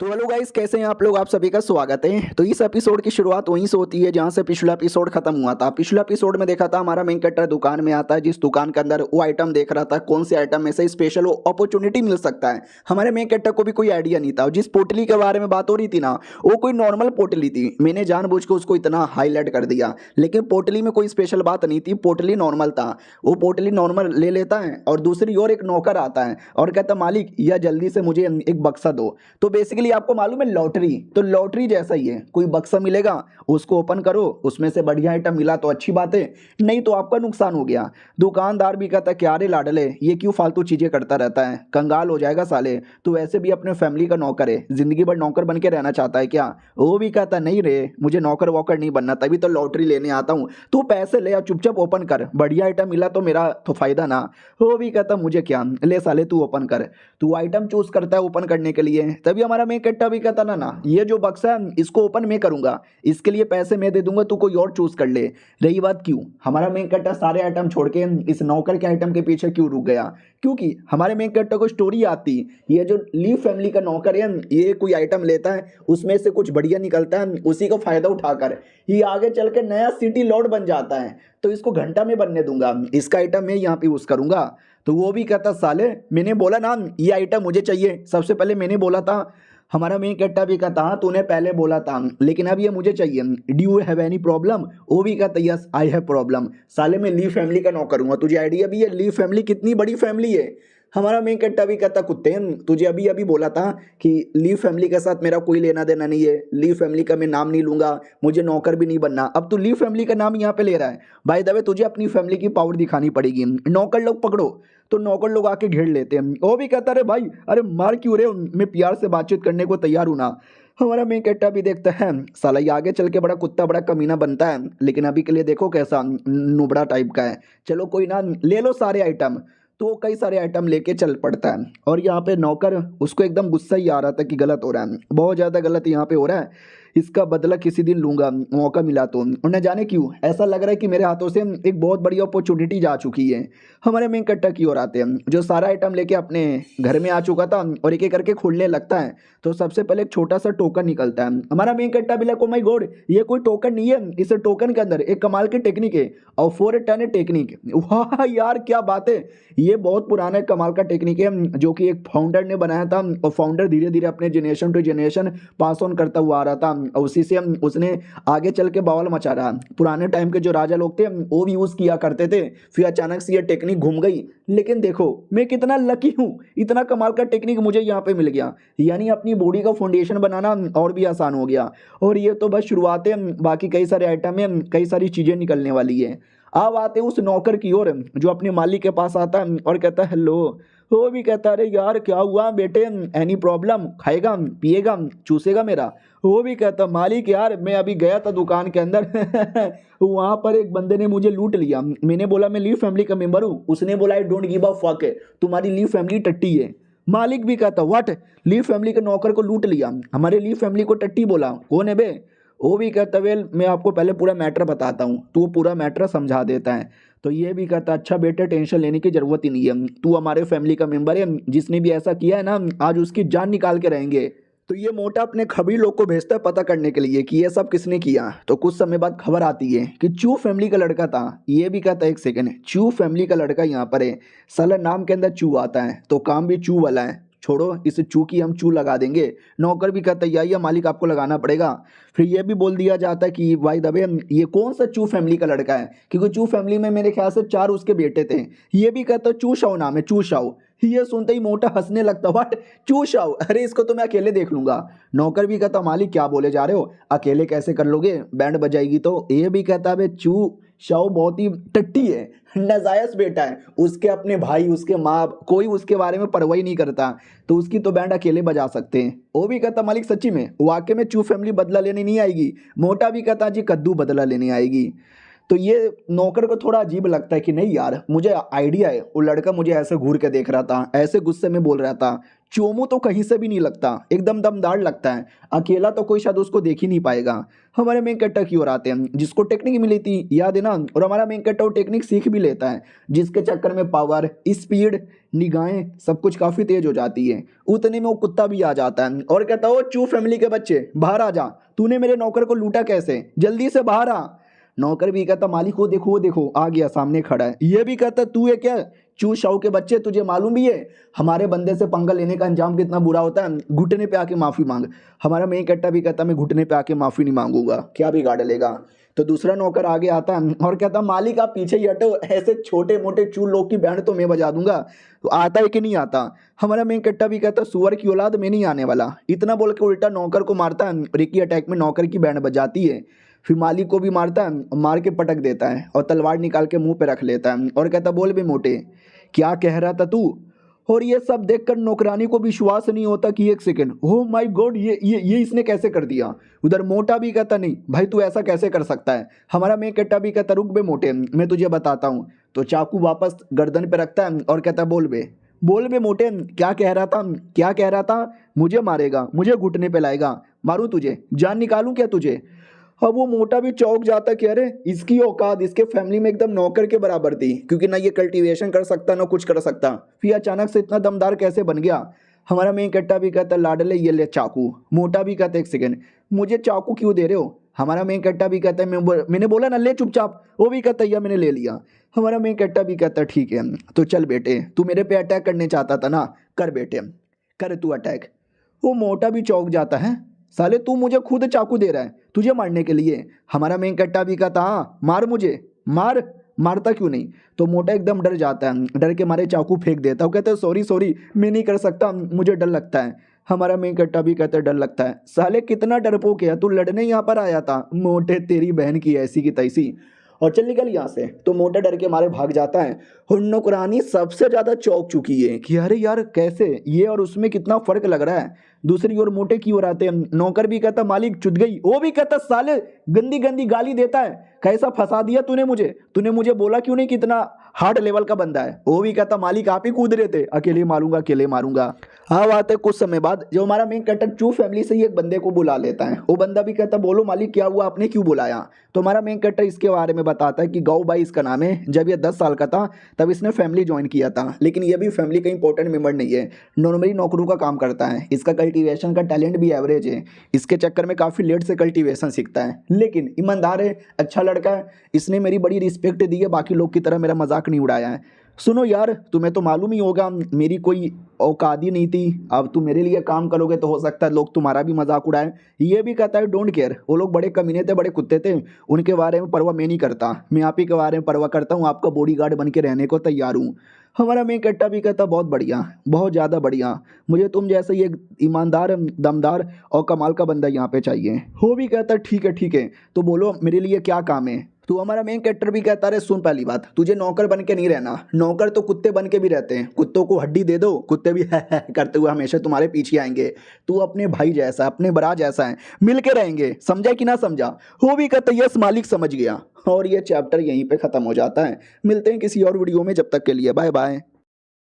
तो hello guys, कैसे हैं आप लोग। आप सभी का स्वागत है। तो इस एपिसोड की शुरुआत वहीं से होती है जहां से पिछला एपिसोड खत्म हुआ था। पिछला एपिसोड में देखा था हमारा मेन कैरेक्टर दुकान में आता है, जिस दुकान के अंदर वो आइटम देख रहा था कौन से आइटम में से स्पेशल अपॉर्चुनिटी मिल सकता है। हमारे मेन कैरेक्टर को भी कोई आइडिया नहीं था और जिस पोटली के बारे में बात हो रही थी ना, वो कोई नॉर्मल पोटली थी। मैंने जानबूझ के उसको इतना हाईलाइट कर दिया, लेकिन पोटली में कोई स्पेशल बात नहीं थी, पोटली नॉर्मल था। वो पोटली नॉर्मल ले लेता है और दूसरी ओर एक नौकर आता है और कहता मालिक यह जल्दी से मुझे एक बक्सा दो। तो बेसिकली आपको मालूम है लॉटरी, तो लॉटरी जैसा ही है, कोई बक्सा मिलेगा उसको ओपन करो, उसमें से बढ़िया आइटम मिला तो अच्छी बात है, नहीं तो आपका नुकसान हो गया। दुकानदार भी कहता क्या रे लाडले, ये क्यों फालतू चीजें करता रहता है, कंगाल हो जाएगा साले, तू वैसे भी अपने फैमिली का नौकर है, जिंदगी भर नौकर बन के रहना चाहता है क्या। वो भी कहता नहीं रे, मुझे नौकर वोकर नहीं बनना, तभी तो लॉटरी लेने आता हूँ। तू पैसे ले और चुपचाप ओपन कर, बढ़िया आइटम मिला तो मेरा तो फायदा ना। वो भी कहता मुझे क्या, ले साले तू ओपन कर। तू आइटम चूज करता है ओपन करने के लिए, तभी हमारा मेन कट्टा भी कहता ना ना ये जो बक्सा है इसको ओपन मैं करूंगा, इसके लिए पैसे मैं दे दूंगा, तू कोई और चूज कर ले। रही बात क्यों, हमारा मेन कट्टा सारे आइटम छोड़ के इस नौकर के आइटम के पीछे क्यों रुक गया, क्योंकि हमारे मेन कट्टा को स्टोरी आती, ये जो ली फैमिली का नौकर है ये कोई आइटम लेता है, उसमें से कुछ बढ़िया निकलता है, उसी का फायदा उठाकर ये आगे चल के नया सिटी लॉर्ड बन जाता है। तो इसको घंटा में बनने दूंगा, इसका आइटम मैं यहाँ पे यूज करूंगा। तो वो भी कहता साले मैंने बोला ना ये आइटम मुझे चाहिए, सबसे पहले मैंने बोला था। हमारा मेन कट्टा भी कहता हाँ तूने पहले बोला था, लेकिन अब ये मुझे चाहिए, do you have any problem. वो भी कहता यस आई हैव प्रॉब्लम। साले मैं ली फैमिली का नौकर हूँ, तुझे आइडिया भी है ली फैमिली कितनी बड़ी फैमिली है। हमारा मेन कट्टा भी कहता कुत्ते तुझे अभी अभी बोला था कि ली फैमिली के साथ मेरा कोई लेना देना नहीं है, ली फैमिली का मैं नाम नहीं लूंगा, मुझे नौकर भी नहीं बनना। अब तू ली फैमिली का नाम यहाँ पे ले रहा है, बाय द वे तुझे अपनी फैमिली की पावर दिखानी पड़ेगी, नौकर लोग पकड़ो। तो नौकर लोग आके घेर लेते हैं। वो भी कहता अरे भाई अरे मार क्यों रहे हो, मैं प्यार से बातचीत करने को तैयार हूं ना। हमारा मेन कट्टा भी देखता है साला ये आगे चल के बड़ा कुत्ता बड़ा कमीना बनता है, लेकिन अभी के लिए देखो कैसा नुबड़ा टाइप का है। चलो कोई ना, ले लो सारे आइटम। तो वो कई सारे आइटम लेके चल पड़ता है और यहाँ पे नौकर उसको एकदम गुस्सा ही आ रहा था कि गलत हो रहा है, बहुत ज़्यादा गलत यहाँ पे हो रहा है, इसका बदला किसी दिन लूंगा मौका मिला तो। और न जाने क्यों ऐसा लग रहा है कि मेरे हाथों से एक बहुत बड़ी अपॉर्चुनिटी जा चुकी है। हमारे मेन कट्टा की ओर आते हैं, जो सारा आइटम लेके अपने घर में आ चुका था और एक एक करके खोलने लगता है। तो सबसे पहले एक छोटा सा टोकन निकलता है। हमारा मेन कट्टा भी लाइक ओ माय गॉड ये कोई टोकन नहीं है, इस टोकन के अंदर एक कमाल की टेक्निक है और 4 टन टेक्निक। वाह यार क्या बात है, ये बहुत पुराना कमाल का टेक्निक है जो कि एक फाउंडर ने बनाया था और फाउंडर धीरे धीरे अपने generation to generation pass on करता हुआ आ रहा था और उसी से उसने आगे चल के बवाल मचा रहा। पुराने टाइम के जो राजा लोग थे वो भी यूज किया करते थे, फिर अचानक से ये टेक्निक घूम गई। लेकिन देखो मैं कितना लकी हूँ, इतना कमाल का टेक्निक मुझे यहाँ पे मिल गया, यानी अपनी बॉडी का फाउंडेशन बनाना और भी आसान हो गया। और ये तो बस शुरुआत है, बाकी कई सारे आइटम है, कई सारी चीजें निकलने वाली है। अब आते उस नौकर की ओर जो अपने मालिक के पास आता है और कहता है हेलो। वो भी कहता अरे यार क्या हुआ बेटे, एनी प्रॉब्लम, खाएगा पिएगा चूसेगा मेरा। वो भी कहता मालिक यार मैं अभी गया था दुकान के अंदर वहां पर एक बंदे ने मुझे लूट लिया, मैंने बोला मैं लीव फैमिली का मेंबर हूँ, उसने बोला I don't give a fuck, तुम्हारी लीव फैमिली टट्टी है। मालिक भी कहता व्हाट, लीव फैमिली के नौकर को लूट लिया, हमारे लीव फैमिली को टट्टी बोला, कौन है बे। वो भी कहता वेल मैं आपको पहले पूरा मैटर बताता हूँ, तो वो पूरा मैटर समझा देता है। तो ये भी कहता अच्छा बेटे टेंशन लेने की जरूरत ही नहीं है, तू हमारे फैमिली का मेंबर है, जिसने भी ऐसा किया है ना आज उसकी जान निकाल के रहेंगे। तो ये मोटा अपने खबरी लोग को भेजता है पता करने के लिए कि ये सब किसने किया। तो कुछ समय बाद खबर आती है कि चू फैमिली का लड़का था। ये भी कहता है एक सेकंड, चू फैमिली का लड़का यहाँ पर है, साला नाम के अंदर चू आता है तो काम भी चू वाला है, छोड़ो इस चू की हम चू लगा देंगे। नौकर भी कहता है या मालिक आपको लगाना पड़ेगा। फिर ये भी बोल दिया जाता है कि भाई दबे ये कौन सा चू फैमिली का लड़का है, क्योंकि चू फैमिली में मेरे ख्याल से 4 उसके बेटे थे। ये भी कहता चू शाओ नाम है, चू शाओ। ये सुनते ही मोटा हंसने लगता व्हाट चू शाओ, अरे इसको तो मैं अकेले देख लूंगा। नौकर भी कहता मालिक क्या बोले जा रहे हो, अकेले कैसे कर लोगे, बैंड बजाएगी तो। ये भी कहता है चू शाओ बहुत ही टट्टी है, नजायज बेटा है, उसके अपने भाई उसके माँ कोई उसके बारे में परवाही नहीं करता, तो उसकी तो बैंड अकेले बजा सकते हैं। वो भी कहता मालिक सच्ची में वाकई में चू फैमिली बदला लेने नहीं आएगी। मोटा भी कहता जी कद्दू बदला लेने आएगी। तो ये नौकर को थोड़ा अजीब लगता है कि नहीं यार मुझे आइडिया है, वो लड़का मुझे ऐसे घूर के देख रहा था, ऐसे गुस्से में बोल रहा था चोमू तो कहीं से भी नहीं लगता, एकदम दमदार लगता है, अकेला तो कोई शायद उसको देख ही नहीं पाएगा। हमारे मेन कैरेक्टर की ओर आते हैं, जिसको टेक्निक मिली थी याद है ना, और हमारा मेन कैरेक्टर वो टेक्निक सीख भी लेता है, जिसके चक्कर में पावर, स्पीड, निगाहें सब कुछ काफ़ी तेज हो जाती है। उतने में वो कुत्ता भी आ जाता है और कहता है, ओ चू फैमिली के बच्चे बाहर आ जा, तूने मेरे नौकर को लूटा कैसे, जल्दी से बाहर आ। नौकर भी कहता, मालिक वो देखो आ गया, सामने खड़ा है। ये भी कहता, तू है क्या चू शाऊ के बच्चे, तुझे मालूम भी है हमारे बंदे से पंगा लेने का अंजाम कितना बुरा होता है, घुटने पे आके माफी मांग। हमारा मेन कैरेक्टर भी कहता, मैं घुटने पे आके माफी नहीं मांगूंगा, क्या बिगाड़ लेगा। तो दूसरा नौकर आगे आता है और कहता, मालिक आप पीछे ही हटो, ऐसे छोटे मोटे चू लोग की बैंड तो मैं बजा दूंगा। तो आता है कि नहीं आता। हमारा मेन कैरेक्टर भी कहता, सुअर की औलाद में नहीं आने वाला। इतना बोल के उल्टा नौकर को मारता है, रिकी अटैक में नौकर की बैंड बजाती है। फिर मालिक को भी मारता है, मार के पटक देता है और तलवार निकाल के मुंह पे रख लेता है और कहता, बोल बे मोटे क्या कह रहा था तू। और ये सब देखकर नौकरानी को विश्वास नहीं होता कि एक सेकंड, ओह माय गॉड, ये इसने कैसे कर दिया। उधर मोटा भी कहता, नहीं भाई तू ऐसा कैसे कर सकता है। हमारा मेन कैरेक्टर भी कहता, रुक बे मोटे मैं तुझे बताता हूँ। तो चाकू वापस गर्दन पे रखता है और कहता, बोल बे मोटे क्या कह रहा था, मुझे मारेगा, मुझे घुटने पे लाएगा, मारूं तुझे, जान निकालूं क्या तुझे। अब वो मोटा भी चौंक जाता कि अरे इसकी औकात इसके फैमिली में एकदम नौकर के बराबर थी, क्योंकि ना ये कल्टीवेशन कर सकता ना कुछ कर सकता, फिर अचानक से इतना दमदार कैसे बन गया। हमारा मेन कैरेक्टर भी कहता, लाडले ये ले चाकू। मोटा भी कहता, एक सेकंड मुझे चाकू क्यों दे रहे हो। हमारा मेन कैरेक्टर भी कहता है, मैंने बोला ना ले चुपचाप। वो भी कहता है, या मैंने ले लिया। हमारा मेन कैरेक्टर भी कहता है, ठीक है तो चल बेटे, तू मेरे पे अटैक करने चाहता था ना, कर बेटे कर तू अटैक। वो मोटा भी चौंक जाता है, साले तू मुझे खुद चाकू दे रहा है तुझे मारने के लिए। हमारा मेन कट्टा भी कहता, हाँ मार मुझे मार, मारता क्यों नहीं। तो मोटा एकदम डर जाता है, डर के मारे चाकू फेंक देता है। वो कहता है, सॉरी मैं नहीं कर सकता, मुझे डर लगता है। हमारा मेन कट्टा भी कहता है, डर लगता है, साले कितना डरपोक है तू, लड़ने यहाँ पर आया था, मोटे तेरी बहन की ऐसी की तैसी, और चल निकल यहाँ से। तो मोटा डर के मारे भाग जाता है। और नौकरानी सबसे ज्यादा चौंक चुकी है कि अरे यार कैसे, ये और उसमें कितना फर्क लग रहा है। दूसरी ओर मोटे की ओर आते हैं, नौकर भी कहता, मालिक चुद गई। वो भी कहता, साले गंदी गंदी गाली देता है, कैसा फंसा दिया तूने मुझे बोला क्यों नहीं कितना हार्ड लेवल का बंदा है। वो भी कहता, मालिक आप ही कूद रहे थे, अकेले मारूंगा। हाँ बात है, कुछ समय बाद जो हमारा मेन कैरेक्टर चू फैमिली से ही एक बंदे को बुला लेता है। वो बंदा भी कहता, बोलो मालिक क्या हुआ, आपने क्यों बुलाया। तो हमारा मेन कैरेक्टर इसके बारे में बताता है कि गौ भाई इसका नाम है, जब ये 10 साल का था तब इसने फैमिली ज्वाइन किया था, लेकिन ये भी फैमिली का इंपॉर्टेंट मेंबर नहीं है, नॉर्मली नौकरों का काम करता है। इसका कल्टीवेशन का टैलेंट भी एवरेज है, इसके चक्कर में काफ़ी लेट से कल्टीवेशन सीखता है, लेकिन ईमानदार है, अच्छा लड़का है। इसने मेरी बड़ी रिस्पेक्ट दी है, बाकी लोग की तरह मेरा मजाक नहीं उड़ाया है। सुनो यार, तुम्हें तो मालूम ही होगा मेरी कोई औकात ही नहीं थी, अब तुम मेरे लिए काम करोगे तो हो सकता है लोग तुम्हारा भी मजाक उड़ाएं। ये भी कहता है, डोंट केयर, वो लोग बड़े कमीने थे, बड़े कुत्ते थे, उनके बारे में परवाह मैं नहीं करता, मैं आप ही के बारे में परवाह करता हूँ, आपका बॉडीगार्ड बन के रहने को तैयार हूँ। हमारा मेन कट्टा भी कहता, बहुत बढ़िया, बहुत ज़्यादा बढ़िया, मुझे तुम जैसे ये ईमानदार, दमदार और कमाल का बंदा यहाँ पे चाहिए। वो भी कहता, ठीक है तो बोलो मेरे लिए क्या काम है। तो हमारा मेन कैरेक्टर भी कहता, अरे सुन पहली बात, तुझे नौकर बन के नहीं रहना, नौकर तो कुत्ते बन के भी रहते हैं, कुत्तों को हड्डी दे दो, कुत्ते भी है करते हुए हमेशा तुम्हारे पीछे आएंगे। तू अपने भाई जैसा, अपने बरा जैसा है, मिल के रहेंगे, समझा कि ना समझा। वो भी कहता, यस मालिक समझ गया। और ये चैप्टर यहीं पे खत्म हो जाता है। मिलते हैं किसी और वीडियो में, जब तक के लिए बाय बाय।